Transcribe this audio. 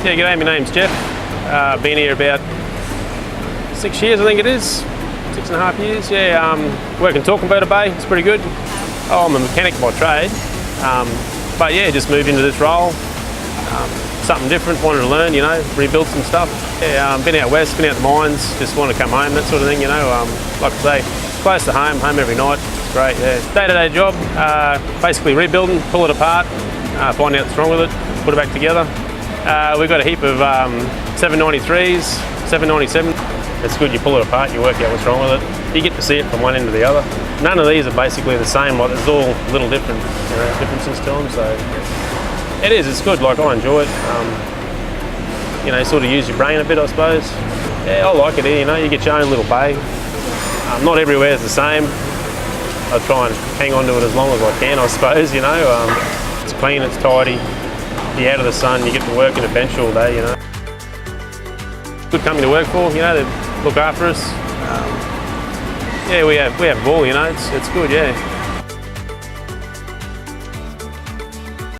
Yeah, g'day, my name's Jeff. Been here about 6 years, I think it is. 6.5 years, yeah. Work in Talkinberta Bay, it's pretty good. Oh, I'm a mechanic by trade. But yeah, just moved into this role. Something different, wanted to learn, you know, rebuild some stuff. Yeah, been out west, been out the mines, just want to come home, that sort of thing, you know. Like I say, close to home every night, it's great, yeah. Day-to-day job, basically rebuilding, pull it apart, find out what's wrong with it, put it back together. We've got a heap of 793s, 797. It's good, you pull it apart, you work out what's wrong with it. You get to see it from one end to the other. None of these are basically the same, like there's all a little different, you know, differences to them, so it is, it's good, like I enjoy it. You know, sort of use your brain a bit, I suppose. Yeah, I like it here, you know, you get your own little bay. Not everywhere is the same. I try and hang on to it as long as I can, I suppose, you know. It's clean, it's tidy. You're out of the sun, you get to work in a bench all day, you know. Good company to work for, you know, they look after us. Yeah, we have ball, you know, it's good, yeah.